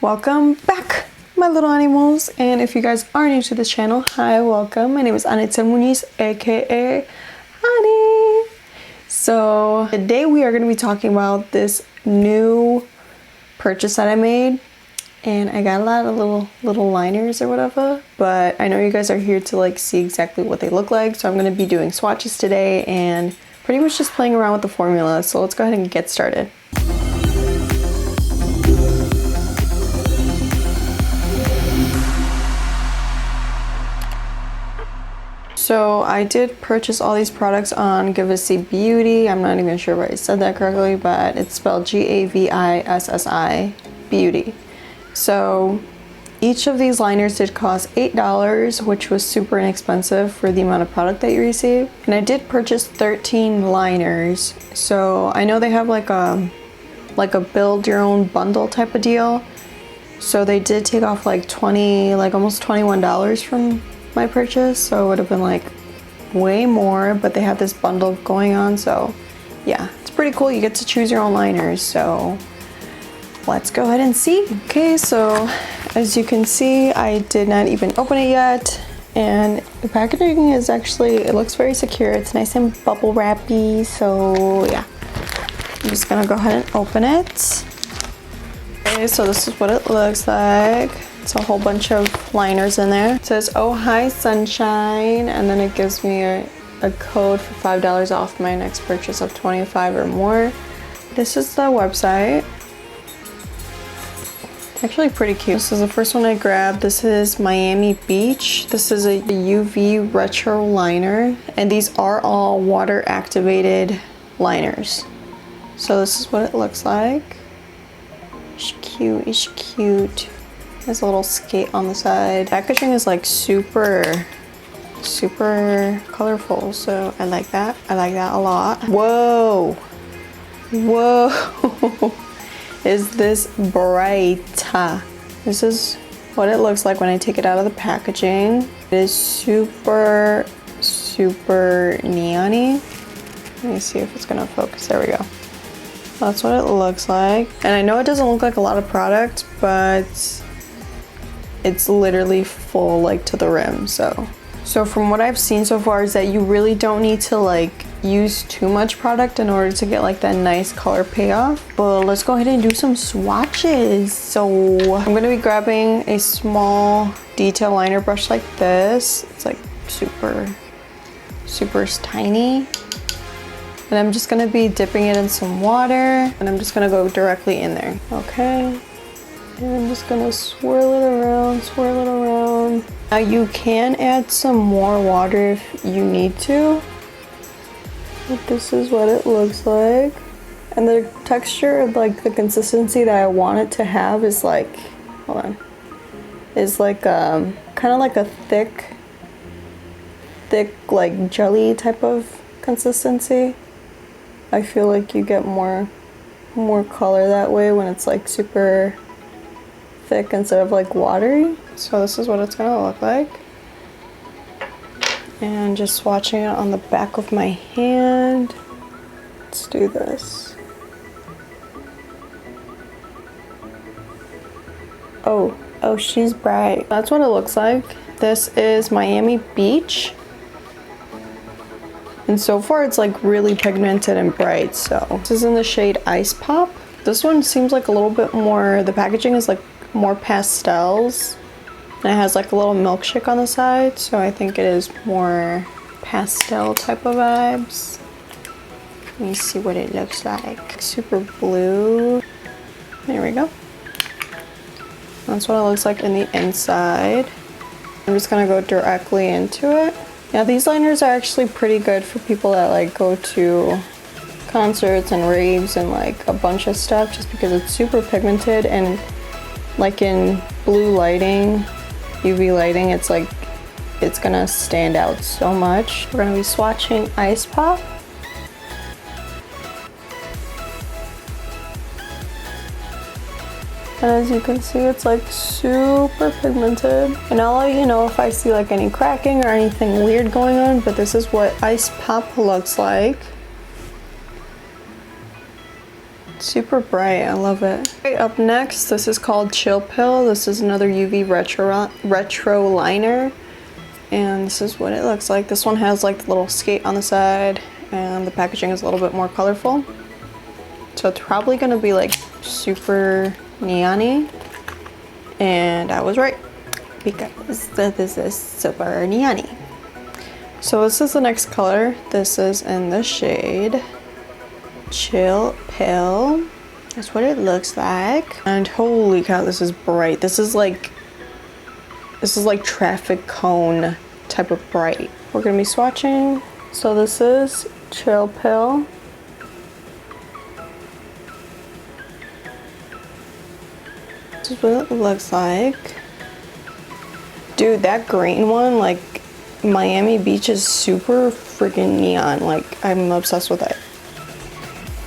Welcome back, my little animals, and if you guys are new to this channel, hi, welcome. My name is AnaItzel Muniz, aka Honey. So today we are going to be talking about this new purchase that I made, and I got a lot of little liners or whatever, but I know you guys are here to like see exactly what they look like, so I'm going to be doing swatches today and pretty much just playing around with the formula. So let's go ahead and get started. So I did purchase all these products on Gavissi Beauty. I'm not even sure if I said that correctly, but it's spelled Gavissi Beauty. So each of these liners did cost $8, which was super inexpensive for the amount of product that you receive. And I did purchase 13 liners. So I know they have like a build your own bundle type of deal. So they did take off like almost $21 from my purchase, so it would have been like way more, but they have this bundle going on, so yeah, it's pretty cool. You get to choose your own liners, so let's go ahead and see. Okay, so as you can see, I did not even open it yet, and the packaging is actually, it looks very secure. It's nice and bubble wrappy, so yeah, I'm just gonna go ahead and open it. Okay, so this is what it looks like. It's a whole bunch of liners in there. It says, "Oh hi sunshine," and then it gives me a code for $5 off my next purchase of 25 or more. This is the website. Actually pretty cute. This is the first one I grabbed. This is Miami Beach. This is a UV retro liner, and these are all water activated liners. So this is what it looks like. It's cute, it's cute. There's a little skate on the side. Packaging is like super colorful, so I like that. I like that a lot. Whoa, whoa, is this bright? This is what it looks like when I take it out of the packaging. It is super neon-y. Let me see if it's gonna focus. There we go. That's what it looks like. And I know it doesn't look like a lot of product, but it's literally full, like to the rim. So from what I've seen so far is that you really don't need to like use too much product in order to get like that nice color payoff. But let's go ahead and do some swatches. So I'm gonna be grabbing a small detail liner brush like this. It's like super tiny. And I'm just gonna be dipping it in some water, and I'm just gonna go directly in there. Okay. And I'm just gonna swirl it around. Now you can add some more water if you need to. But this is what it looks like. And the texture, like the consistency that I want it to have is like, hold on, is like kind of like a thick like jelly type of consistency. I feel like you get more color that way when it's like super thick instead of like watery. So this is what it's gonna look like. And just swatching it on the back of my hand. Let's do this. Oh, she's bright. That's what it looks like. This is Miami Beach. And so far it's like really pigmented and bright. So this is in the shade Ice Pop. This one seems like a little bit more, the packaging is like more pastels, and it has like a little milkshake on the side, so I think it is more pastel type of vibes. Let me see what it looks like. Super blue. There we go. That's what it looks like in the inside. I'm just gonna go directly into it. Now these liners are actually pretty good for people that like go to concerts and raves and like a bunch of stuff, just because it's super pigmented, and like in blue lighting, UV lighting, it's like, it's gonna stand out so much. We're gonna be swatching Ice Pop. And as you can see, it's like super pigmented. And I'll let you know if I see like any cracking or anything weird going on, but this is what Ice Pop looks like. Super bright, I love it. Okay, up next, this is called Chill Pill. This is another UV retro liner. And this is what it looks like. This one has like the little skate on the side, and the packaging is a little bit more colorful. So it's probably gonna be like super neon-y. And I was right, because this is super neon-y. So this is the next color. This is in the shade Chill Pill. That's what it looks like. And holy cow, this is bright. This is like traffic cone type of bright. We're gonna be swatching. So this is Chill Pill. This is what it looks like. Dude, that green one, like Miami Beach, is super freaking neon. Like, I'm obsessed with it.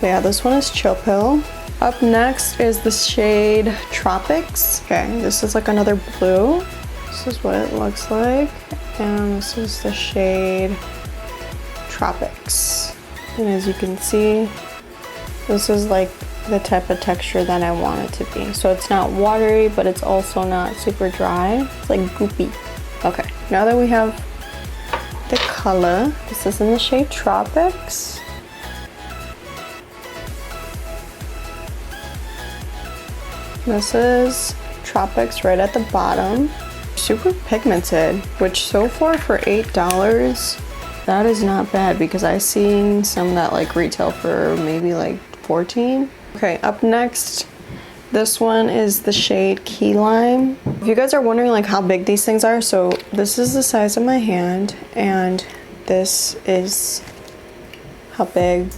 But yeah, this one is Chill Pill. Up next is the shade Tropics. Okay, this is like another blue. This is what it looks like. And this is the shade Tropics. And as you can see, this is like the type of texture that I want it to be. So it's not watery, but it's also not super dry. It's like goopy. Okay, now that we have the color, this is in the shade Tropics. This is Tropics right at the bottom. Super pigmented, which so far for $8, that is not bad, because I've seen some that like retail for maybe like 14. Okay, up next, this one is the shade Key Lime. If you guys are wondering like how big these things are, so this is the size of my hand, and this is how big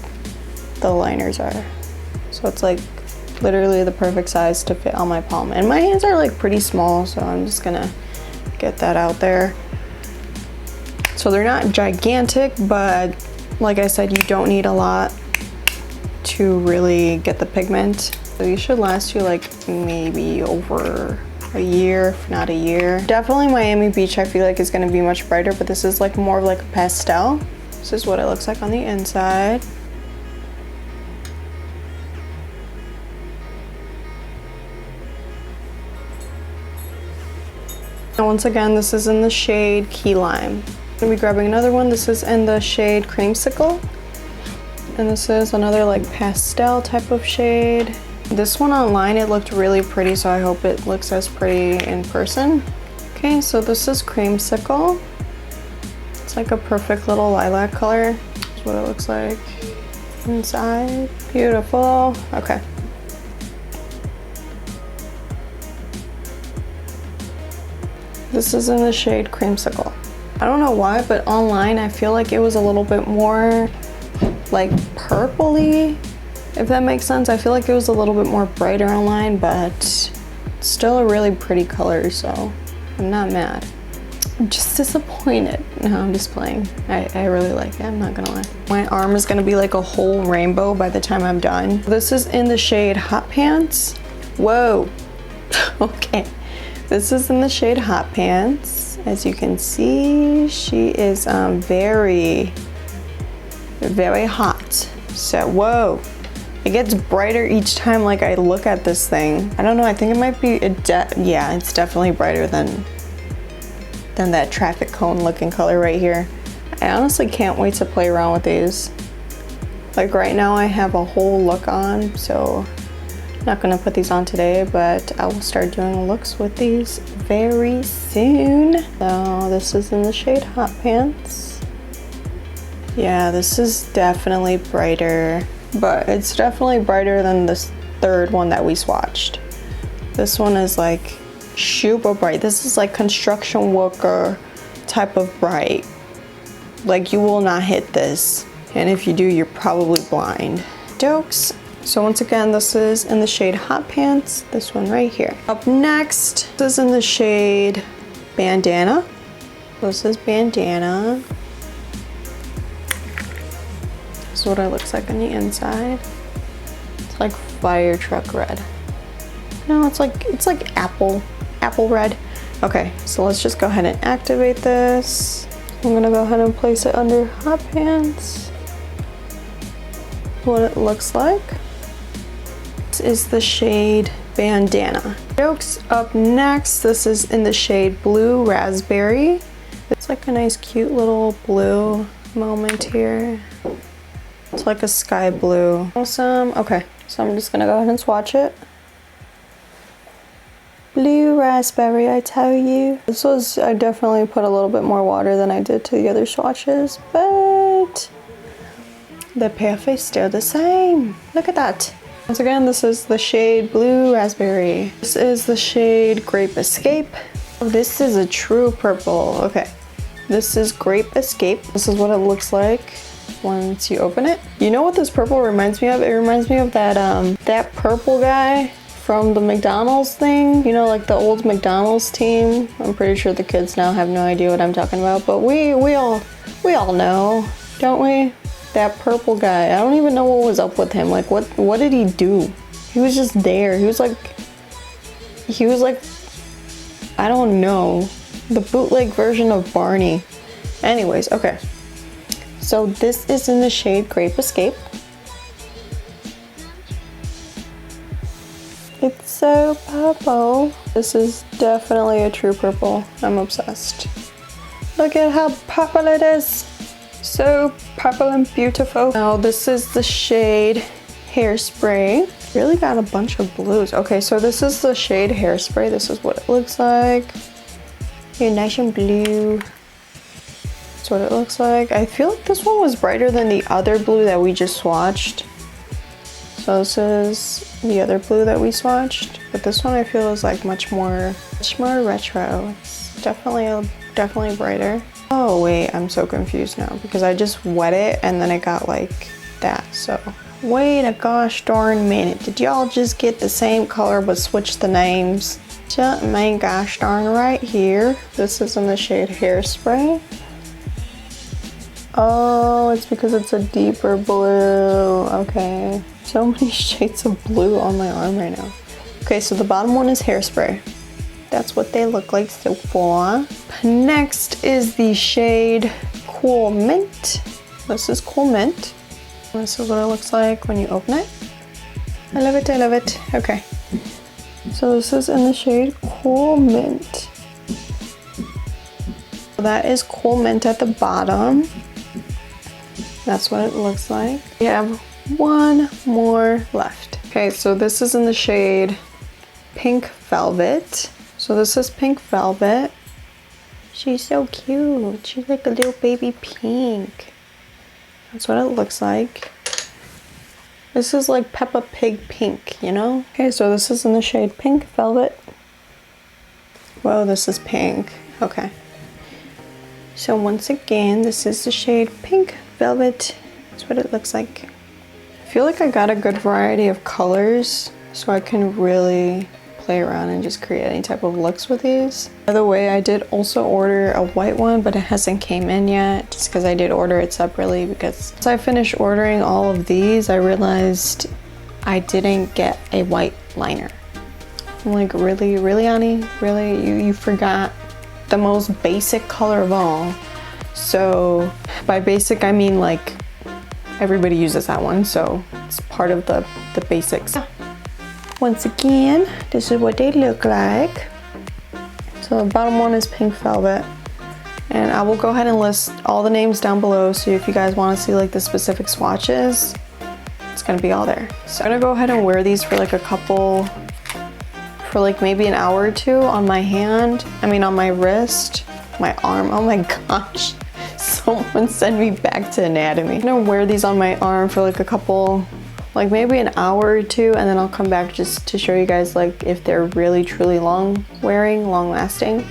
the liners are. So it's like literally the perfect size to fit on my palm. And my hands are like pretty small, so I'm just gonna get that out there. So they're not gigantic, but like I said, you don't need a lot to really get the pigment. So you should last you like maybe over a year, if not a year. Definitely Miami Beach I feel like is gonna be much brighter, but this is like more of like a pastel. This is what it looks like on the inside. And once again, this is in the shade Key Lime. I'm gonna be grabbing another one. This is in the shade Creamsicle. And this is another like pastel type of shade. This one online, it looked really pretty, so I hope it looks as pretty in person. Okay, so this is Creamsicle. It's like a perfect little lilac color. That's what it looks like inside. Beautiful. Okay. This is in the shade Creamsicle. I don't know why, but online I feel like it was a little bit more like purpley, if that makes sense. I feel like it was a little bit more brighter online, but still a really pretty color, so I'm not mad. I'm just disappointed. No, I'm just playing. I really like it, I'm not gonna lie. My arm is gonna be like a whole rainbow by the time I'm done. This is in the shade Hot Pants. Whoa. Okay. This is in the shade Hot Pants. As you can see, she is very, very hot. So, whoa. It gets brighter each time like I look at this thing. I don't know, I think it might be, yeah, it's definitely brighter than that traffic cone looking color right here. I honestly can't wait to play around with these. Like right now I have a whole look on, so I'm not gonna put these on today, but I will start doing looks with these very soon. So this is in the shade Hot Pants. Yeah, this is definitely brighter, but it's definitely brighter than this third one that we swatched. This one is like super bright. This is like construction worker type of bright. Like you will not hit this, and if you do, you're probably blind. Jokes. So once again, this is in the shade Hot Pants, this one right here. Up next, this is in the shade Bandana. This is Bandana. This is what it looks like on the inside. It's like fire truck red. No, it's like apple red. Okay, so let's just go ahead and activate this. I'm gonna go ahead and place it under Hot Pants. What it looks like. This is the shade Bandana. Jokes up next. This is in the shade Blue Raspberry. It's like a nice cute little blue moment here. It's like a sky blue. Awesome. Okay, so I'm just gonna go ahead and swatch it. Blue raspberry, I tell you. This was, I definitely put a little bit more water than I did to the other swatches, but the payoff is still the same. Look at that. Once again, this is the shade Blue Raspberry. This is the shade Grape Escape. This is a true purple. Okay, this is Grape Escape. This is what it looks like once you open it. You know what this purple reminds me of? It reminds me of that purple guy from the McDonald's thing, you know, like the old McDonald's team. I'm pretty sure the kids now have no idea what I'm talking about, but we all know, don't we? That purple guy. I don't even know what was up with him. Like, what did he do? He was just there. He was like, I don't know, the bootleg version of Barney. Anyways, okay. So this is in the shade Grape Escape. It's so purple. This is definitely a true purple. I'm obsessed. Look at how purple it is. So purple and beautiful. Now this is the shade Hairspray. Really got a bunch of blues. Okay, so this is the shade Hairspray. This is what it looks like. Here, nice and blue. That's what it looks like. I feel like this one was brighter than the other blue that we just swatched. So this is the other blue that we swatched, but this one I feel is like much more retro. It's definitely brighter. Oh wait, I'm so confused now because I just wet it and then it got like that. So wait a gosh darn minute. Did y'all just get the same color but switch the names? My gosh darn right here. This is in the shade Hairspray. Oh, it's because it's a deeper blue. Okay. So many shades of blue on my arm right now. Okay, so the bottom one is Hairspray. That's what they look like so far. Next is the shade Cool Mint. This is Cool Mint. This is what it looks like when you open it. I love it, I love it. Okay. So this is in the shade Cool Mint. So that is Cool Mint at the bottom. That's what it looks like. We have one more left. Okay, so this is in the shade Pink Velvet. So this is Pink Velvet. She's so cute. She's like a little baby pink. That's what it looks like. This is like Peppa Pig pink, you know? Okay, so this is in the shade Pink Velvet. Whoa, this is pink. Okay. So once again, this is the shade Pink Velvet. That's what it looks like. I feel like I got a good variety of colors, so I can really play around and just create any type of looks with these. By the way, I did also order a white one, but it hasn't came in yet, just because I did order it separately, because once I finished ordering all of these, I realized I didn't get a white liner. I'm like, really, Ani? Really? You forgot the most basic color of all. So by basic, I mean like everybody uses that one, so it's part of the basics. Once again, this is what they look like. So the bottom one is Pink Velvet, and I will go ahead and list all the names down below, so if you guys want to see like the specific swatches, it's gonna be all there. So I'm gonna go ahead and wear these for like for like maybe an hour or two on my hand, on my wrist, my arm. Oh my gosh, someone send me back to anatomy. I'm gonna wear these on my arm for like like maybe an hour or two, and then I'll come back just to show you guys like if they're really truly long lasting.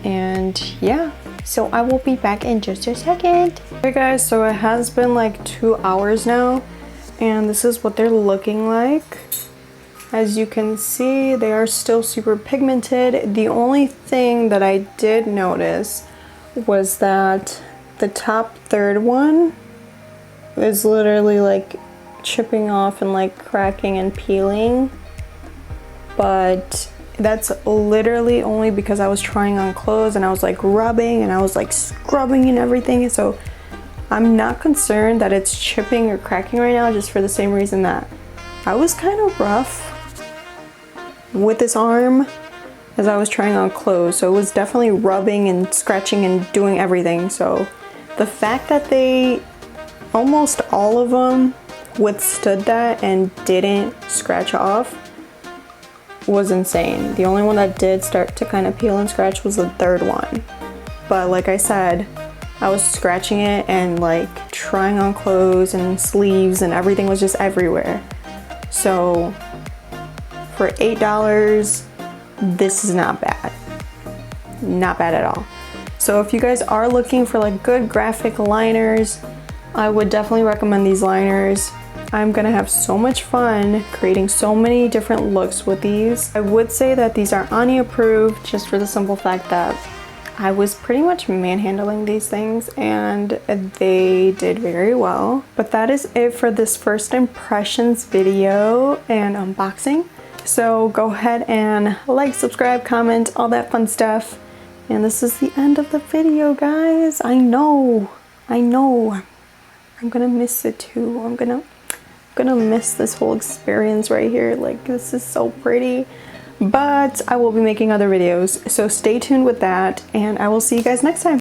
And yeah, so I will be back in just a second. Okay guys, so it has been like 2 hours now, and this is what they're looking like. As you can see, they are still super pigmented. The only thing that I did notice was that the top third one is literally like chipping off and like cracking and peeling, but that's literally only because I was trying on clothes and I was like rubbing and I was like scrubbing and everything. So I'm not concerned that it's chipping or cracking right now, just for the same reason that I was kind of rough with this arm as I was trying on clothes, so it was definitely rubbing and scratching and doing everything. So the fact that they, almost all of them, withstood that and didn't scratch off was insane. The only one that did start to kind of peel and scratch was the third one. But like I said, I was scratching it and like trying on clothes and sleeves and everything was just everywhere. So for $8, this is not bad. Not bad at all. So if you guys are looking for like good graphic liners, I would definitely recommend these liners. I'm gonna have so much fun creating so many different looks with these. I would say that these are Ani approved just for the simple fact that I was pretty much manhandling these things and they did very well. But that is it for this first impressions video and unboxing. So go ahead and like, subscribe, comment, all that fun stuff. And this is the end of the video, guys. I know. I'm gonna miss it too. I'm gonna miss this whole experience right here. Like, this is so pretty. But I will be making other videos, so stay tuned with that, and I will see you guys next time.